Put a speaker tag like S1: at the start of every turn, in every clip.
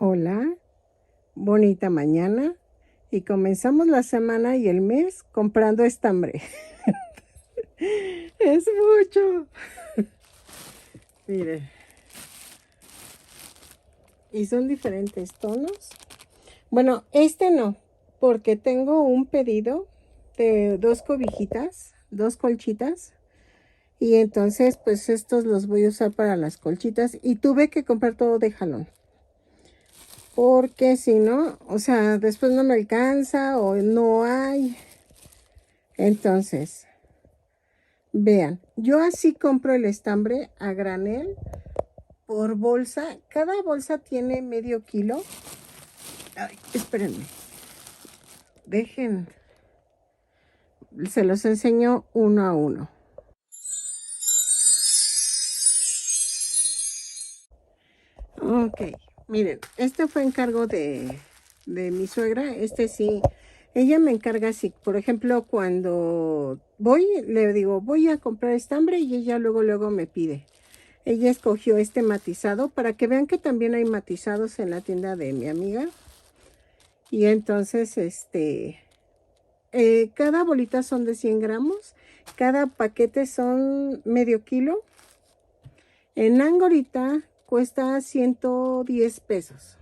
S1: Hola, bonita mañana y comenzamos la semana y el mes comprando estambre. Es mucho. Miren, y son diferentes tonos. Bueno, este no, porque tengo un pedido de dos cobijitas, dos colchitas. Y entonces, pues estos los voy a usar para las colchitas. Y tuve que comprar todo de jalón. Porque si no, o sea, después no me alcanza o no hay. Entonces, vean, yo así compro el estambre a granel por bolsa. Cada bolsa tiene medio kilo. Ay, espérenme. Dejen. Se los enseño uno a uno. Ok, miren, este fue encargo de mi suegra. Este sí, ella me encarga así. Por ejemplo, cuando voy, le digo, voy a comprar estambre y ella luego me pide. Ella escogió este matizado para que vean que también hay matizados en la tienda de mi amiga. Y entonces, cada bolita son de 100 gramos. Cada paquete son medio kilo. En Angorita cuesta 110 pesos.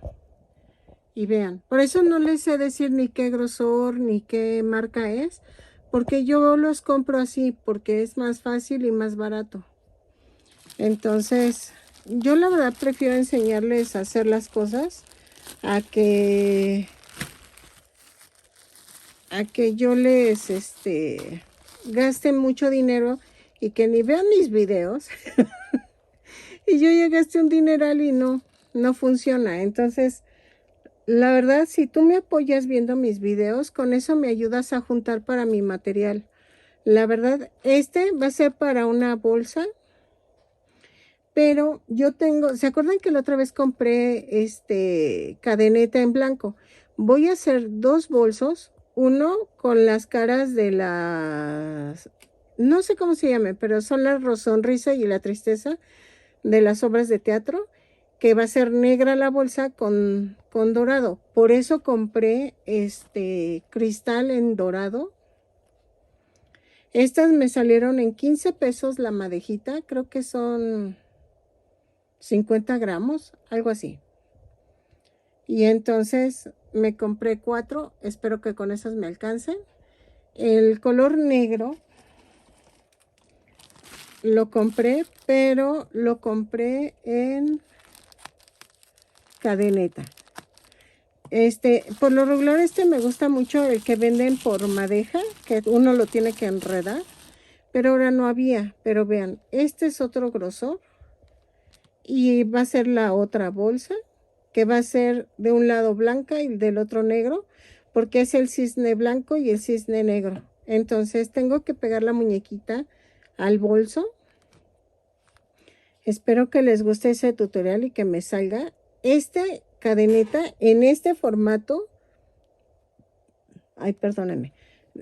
S1: Y vean, por eso no les sé decir ni qué grosor ni qué marca es. Porque yo los compro así, porque es más fácil y más barato. Entonces, yo la verdad prefiero enseñarles a hacer las cosas a que yo les gaste mucho dinero y que ni vean mis videos y yo ya gasté un dineral y no funciona. Entonces, la verdad, si tú me apoyas viendo mis videos, con eso me ayudas a juntar para mi material. La verdad, este va a ser para una bolsa. Pero yo tengo, ¿se acuerdan que la otra vez compré cadeneta en blanco? Voy a hacer dos bolsos, uno con las caras de las, no sé cómo se llame, pero son la sonrisa y la tristeza de las obras de teatro, que va a ser negra la bolsa con dorado. Por eso compré este cristal en dorado. Estas me salieron en 15 pesos la madejita, creo que son 50 gramos, algo así. Y entonces me compré 4, espero que con esas me alcancen. El color negro lo compré, pero lo compré en cadeneta. Por lo regular me gusta mucho el que venden por madeja, que uno lo tiene que enredar, pero ahora no había. Pero vean, este es otro grosor y va a ser la otra bolsa, que va a ser de un lado blanca y del otro negro, porque es el cisne blanco y el cisne negro. Entonces tengo que pegar la muñequita al bolso. Espero que les guste ese tutorial y que me salga esta cadeneta en este formato. Ay, perdónenme.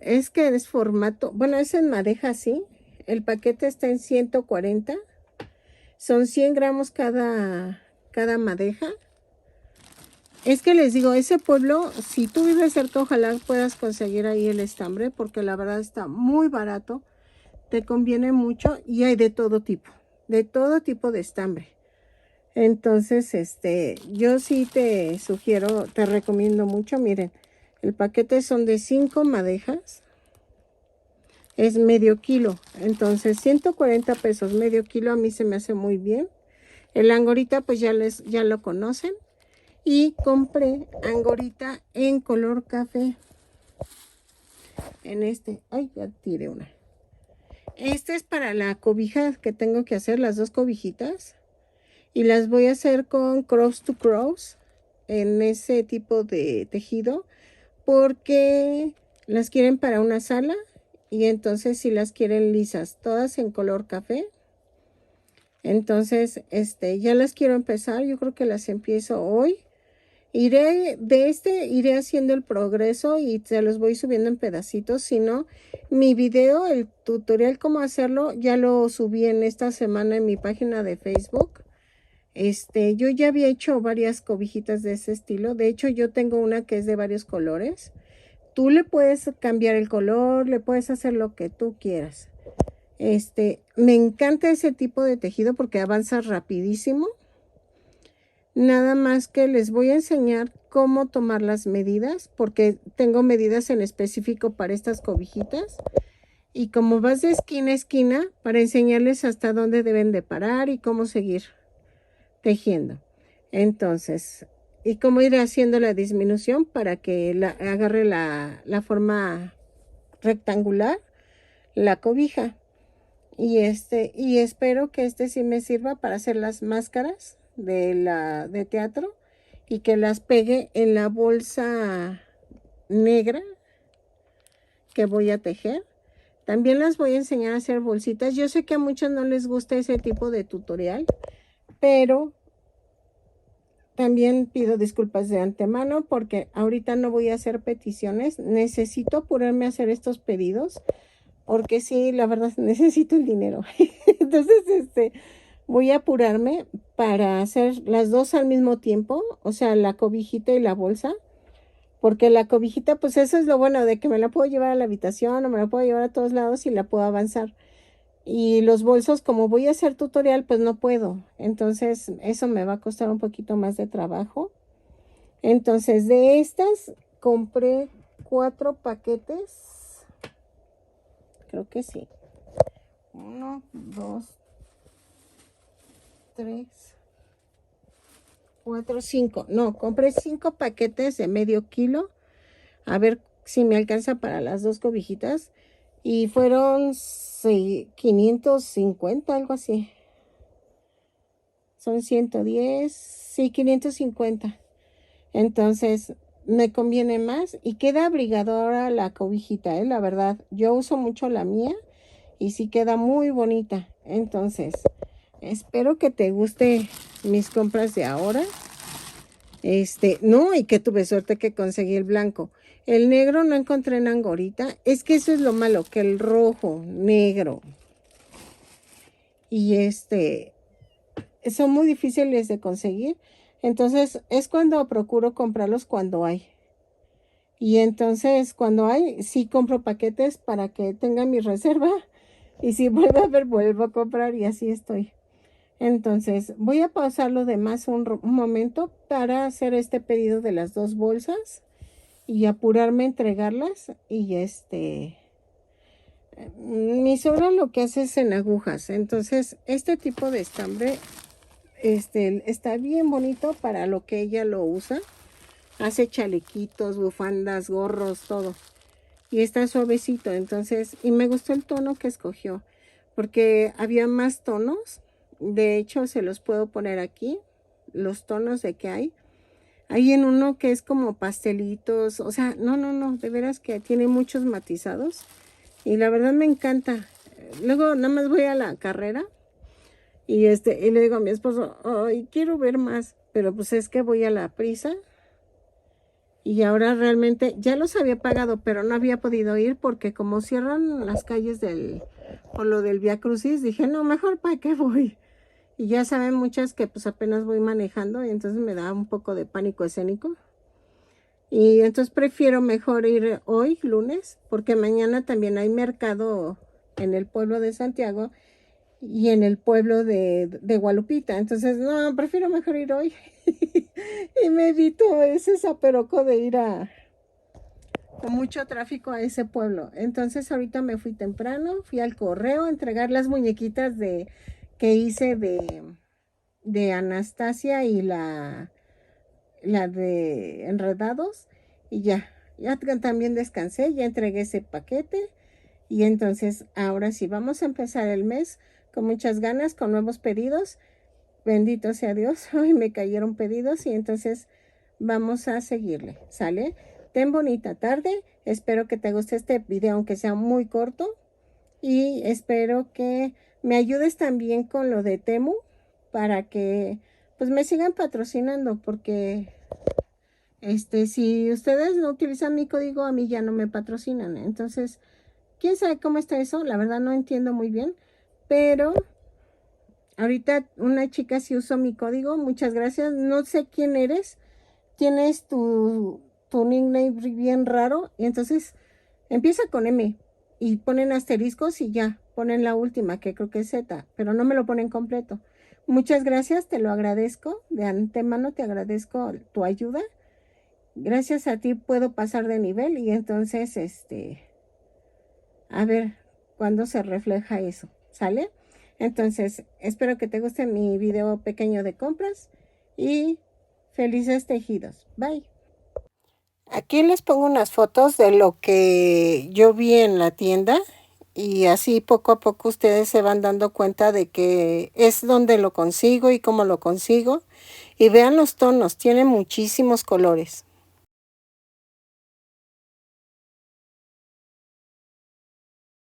S1: Es que es formato, bueno, es en madeja así. El paquete está en 140. Son 100 gramos cada madeja. Es que les digo, ese pueblo, si tú vives cerca, ojalá puedas conseguir ahí el estambre, porque la verdad está muy barato, te conviene mucho y hay de todo tipo de estambre. Entonces, yo sí te sugiero, te recomiendo mucho. Miren, el paquete son de 5 madejas, es medio kilo, entonces 140 pesos, medio kilo, a mí se me hace muy bien. El angorita, pues ya lo conocen. Y compré angorita en color café. En ay, ya tiré una. Este es para la cobija que tengo que hacer, las dos cobijitas. Y las voy a hacer con cross to cross, en ese tipo de tejido, porque las quieren para una sala. Y entonces si las quieren lisas, todas en color café. Entonces, ya las quiero empezar. Yo creo que las empiezo hoy. Iré haciendo el progreso y se los voy subiendo en pedacitos. Si no, mi video, el tutorial cómo hacerlo, ya lo subí en esta semana en mi página de Facebook. Yo ya había hecho varias cobijitas de ese estilo. De hecho, yo tengo una que es de varios colores. Tú le puedes cambiar el color, le puedes hacer lo que tú quieras. Me encanta ese tipo de tejido porque avanza rapidísimo. Nada más que les voy a enseñar cómo tomar las medidas, porque tengo medidas en específico para estas cobijitas. Y como vas de esquina a esquina, para enseñarles hasta dónde deben de parar y cómo seguir tejiendo. Entonces, y cómo ir haciendo la disminución para que agarre la forma rectangular, la cobija. Y espero que sí me sirva para hacer las máscaras de teatro y que las pegue en la bolsa negra que voy a tejer. También las voy a enseñar a hacer bolsitas. Yo sé que a muchos no les gusta ese tipo de tutorial, pero también pido disculpas de antemano porque ahorita no voy a hacer peticiones. Necesito apurarme a hacer estos pedidos porque sí, la verdad necesito el dinero. Entonces, voy a apurarme para hacer las dos al mismo tiempo, o sea, la cobijita y la bolsa, porque la cobijita, pues eso es lo bueno de que me la puedo llevar a la habitación o me la puedo llevar a todos lados y la puedo avanzar. Y los bolsos, como voy a hacer tutorial, pues no puedo. Entonces, eso me va a costar un poquito más de trabajo. Entonces, de estas, compré 4 paquetes. Creo que sí. 1, 2, 3, 4, 5. No, compré 5 paquetes de medio kilo. A ver si me alcanza para las dos cobijitas. Y fueron 550, algo así. Son 110, sí, 550. Entonces, me conviene más y queda abrigadora la cobijita, la verdad. Yo uso mucho la mía y sí queda muy bonita. Entonces, espero que te guste mis compras de ahora. No, y que tuve suerte que conseguí el blanco. El negro no encontré en Angorita. Es que eso es lo malo, que el rojo, negro y son muy difíciles de conseguir. Entonces es cuando procuro comprarlos cuando hay. Y entonces cuando hay, sí compro paquetes para que tenga mi reserva. Y si vuelve a haber, vuelvo a comprar y así estoy. Entonces voy a pausar lo demás un momento para hacer este pedido de las dos bolsas y apurarme a entregarlas. Y mi suegra lo que hace es en agujas. Entonces este tipo de estambre está bien bonito para lo que ella lo usa. Hace chalequitos, bufandas, gorros, todo. Y está suavecito, entonces, y me gustó el tono que escogió, porque había más tonos. De hecho, se los puedo poner aquí, los tonos de que hay. Hay en uno que es como pastelitos, o sea, no, de veras que tiene muchos matizados. Y la verdad me encanta. Luego nada más voy a la carrera y le digo a mi esposo, ay, quiero ver más, pero pues es que voy a la prisa. Y ahora realmente ya los había pagado, pero no había podido ir porque como cierran las calles por lo del Vía Crucis, dije, no, mejor para qué voy. Y ya saben muchas que pues apenas voy manejando y entonces me da un poco de pánico escénico. Y entonces prefiero mejor ir hoy, lunes, porque mañana también hay mercado en el pueblo de Santiago y en el pueblo de Gualupita. Entonces, no, prefiero mejor ir hoy. Y me evito ese zaperoco de ir con mucho tráfico a ese pueblo. Entonces, ahorita me fui temprano, fui al correo a entregar las muñequitas que hice de Anastasia y la de Enredados. Y ya también descansé, ya entregué ese paquete. Y entonces, ahora sí, vamos a empezar el mes con muchas ganas, con nuevos pedidos. Bendito sea Dios, hoy me cayeron pedidos y entonces vamos a seguirle, ¿sale? Ten bonita tarde, espero que te guste este video aunque sea muy corto y espero que me ayudes también con lo de Temu para que pues me sigan patrocinando porque si ustedes no utilizan mi código a mí ya no me patrocinan, entonces quién sabe cómo está eso, la verdad no entiendo muy bien, pero Ahorita una chica sí usó mi código, muchas gracias. No sé quién eres, tienes tu nickname bien raro y entonces empieza con M y ponen asteriscos y ya, ponen la última que creo que es Z, pero no me lo ponen completo. Muchas gracias, te lo agradezco, de antemano te agradezco tu ayuda. Gracias a ti puedo pasar de nivel y entonces, a ver cuándo se refleja eso, ¿sale? Entonces, espero que te guste mi video pequeño de compras y felices tejidos. Bye. Aquí les pongo unas fotos de lo que yo vi en la tienda y así poco a poco ustedes se van dando cuenta de que es donde lo consigo y cómo lo consigo. Y vean los tonos, tiene muchísimos colores.